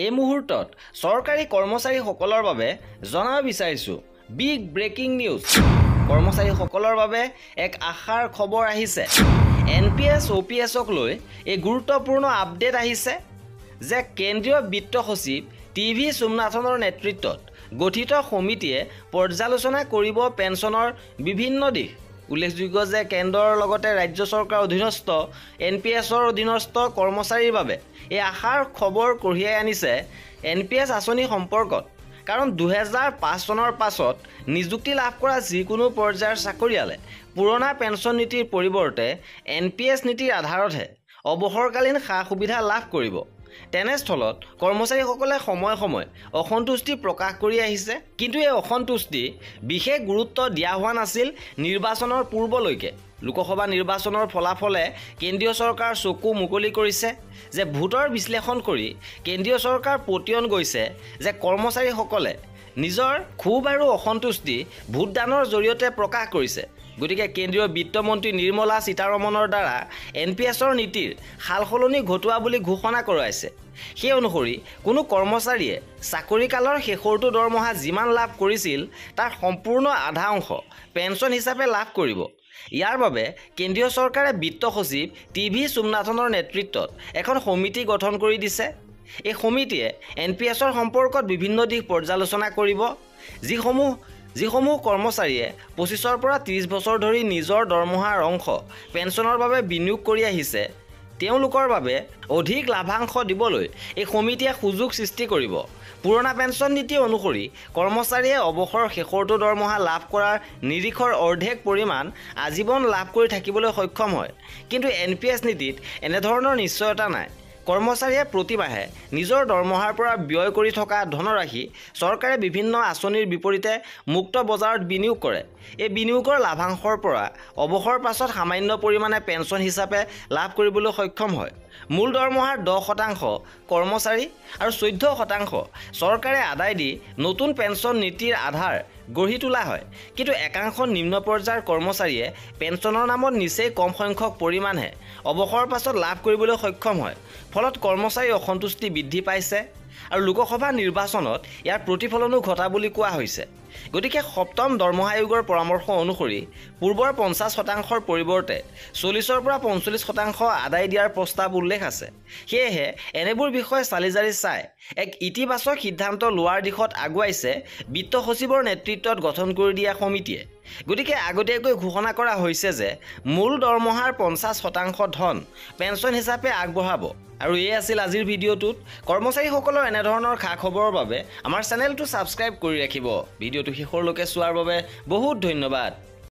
এই মুহূৰ্তত চৰকাৰী কৰ্মচাৰীসকলৰ বাবে জনাব বিচাৰিছো বিগ ব্ৰেকিং নিউজ। কৰ্মচাৰীসকলৰ বাবে এক আশাৰ খবৰ আহিছে। এনপিএছ অপিএছক লৈ এই গুৰুত্বপূৰ্ণ আপডেট আহিছে যে কেন্দ্ৰীয় বিত্ত সচিব টিভি সোমনাথনৰ নেতৃত্বত গঠিত সমিতিয়ে পৰ্যালোচনা কৰিব পেঞ্চনৰ বিভিন্ন দিশ। উল্লেখযোগ্য যে কেন্দ্ৰৰ লগতে ৰাজ্য চৰকাৰৰ অধীনস্থ এনপিএছৰ অধীনস্থ কৰ্মচাৰীৰ বাবে এই আশাৰ খবৰ কঢ়িয়াই আনিছে এনপিএছ আঁচনি সম্পৰ্কত। কাৰণ 2005 চনৰ পাছত নিযুক্তি লাভ কৰা যিকোনো পৰ্যায়ৰ চাকৰিয়ালে পুৰণা পেঞ্চন নীতিৰ পৰিৱৰ্তে এনপিএছ নীতিৰ আধাৰতহে অৱসৰকালীন সা সুবিধা লাভ কৰিব। তেনেস্থলত কৰ্মচাৰীসকলে সময়ে সময়ে অসন্তুষ্টি প্ৰকাশ কৰি আহিছে। কিন্তু এই অসন্তুষ্টি বিশেষ গুৰুত্ব দিয়া হোৱা নাছিল নিৰ্বাচনৰ পূৰ্বলৈকে। লোকসভা নিৰ্বাচনৰ ফলাফলে কেন্দ্ৰীয় চৰকাৰ চকু মুকলি কৰিছে যে ভোটৰ বিশ্লেষণ কৰি কেন্দ্ৰীয় চৰকাৰ পতিয়ন গৈছে যে কৰ্মচাৰীসকলে নিজৰ ক্ষোভ আৰু অসন্তুষ্টি ভোটদানৰ জৰিয়তে প্ৰকাশ কৰিছে। গতিকে কেন্দ্ৰীয় বিত্তমন্ত্ৰী নিৰ্মলা সীতাৰমণৰ দ্বাৰা এনপিএছৰ নীতিৰ সালসলনি ঘটোৱা বুলি ঘোষণা কৰাইছে। সেই অনুসৰি কোনো কৰ্মচাৰীয়ে চাকৰিকালৰ শেষৰটো দৰমহা যিমান লাভ কৰিছিল তাৰ সম্পূৰ্ণ আধা অংশ পেঞ্চন হিচাপে লাভ কৰিব। ইয়াৰ বাবে কেন্দ্ৰীয় চৰকাৰে বিত্ত সচিব টিভি সোমনাথনৰ নেতৃত্বত এখন সমিতি গঠন কৰি দিছে। এই সমিতিয়ে এনপিএছৰ সম্পৰ্কত বিভিন্ন দিশ পৰ্যালোচনা কৰিব। যিসমূহ কৰ্মচাৰীয়ে 25ৰ পৰা 30 বছৰ ধৰি নিজৰ দৰমহাৰ অংশ পেঞ্চনৰ বাবে বিনিয়োগ কৰি আহিছে তেওঁলোকৰ বাবে অধিক লাভাংশ দিবলৈ এই সমিতিয়ে সুযোগ সৃষ্টি কৰিব। পুৰণা পেঞ্চন নীতি অনুসৰি কৰ্মচাৰীয়ে অৱসৰৰ শেষৰটো দৰমহা লাভ কৰাৰ নিৰিখৰ অৰ্ধেক পৰিমাণ আজীৱন লাভ কৰি থাকিবলৈ সক্ষম হয়। কিন্তু এনপিএছ নীতিত এনেধৰণৰ নিশ্চয়তা নাই। কৰ্মচাৰীয়ে প্ৰতিমাহে নিজৰ দৰমহাৰ পৰা ব্যয় কৰি থকা ধনৰাশি চৰকাৰে বিভিন্ন আঁচনিৰ বিপৰীতে মুক্ত বজাৰত বিনিয়োগ কৰে। এই বিনিয়োগৰ লাভাংশৰ পৰা অৱসৰৰ পাছত সামান্য পৰিমাণে পেঞ্চন হিচাপে লাভ কৰিবলৈ সক্ষম হয়। মূল দৰমহাৰ 10% কৰ্মচাৰী আৰু 14% চৰকাৰে আদায় দি নতুন পেঞ্চন নীতিৰ আধাৰ গঢ়ি তোলা হয়। কিন্তু একাংশ নিম্ন পৰ্যায়ৰ কৰ্মচাৰীয়ে পেঞ্চনৰ নামত নিচেই কম সংখ্যক পৰিমাণহে অৱসৰৰ পাছত লাভ কৰিবলৈ সক্ষম হয়। ফলত কৰ্মচাৰী অসন্তুষ্টি বৃদ্ধি পাইছে আৰু লোকসভা নিৰ্বাচনত ইয়াৰ প্ৰতিফলনো ঘটা বুলি কোৱা হৈছে। গতিকে সপ্তম দৰমহা আয়োগৰ পৰামৰ্শ অনুসৰি পূৰ্বৰ 50%ৰ পৰিৱৰ্তে 40ৰ পৰা 45% আদায় দিয়াৰ প্ৰস্তাৱ উল্লেখ আছে। সেয়েহে এনেবোৰ বিষয় চালিজাৰি চাই এক ইতিবাচক সিদ্ধান্ত লোৱাৰ দিশত আগুৱাইছে বিত্ত সচিবৰ নেতৃত্বত গঠন কৰি দিয়া সমিতিয়ে। গতিকে আগতীয়াকৈ ঘোষণা কৰা হৈছে যে মূল দৰমহাৰ 50% ধন পেঞ্চন হিচাপে আগবঢ়াব। আৰু এই আছিল আজিৰ ভিডিঅ'টোত। কৰ্মচাৰীসকলৰ এনেধৰণৰ খা খবৰৰ বাবে আমাৰ চেনেলটো ছাবস্ক্ৰাইব কৰি ৰাখিব। ভিডিঅ'টো শেষৰলৈকে চোৱাৰ বাবে বহুত ধন্যবাদ।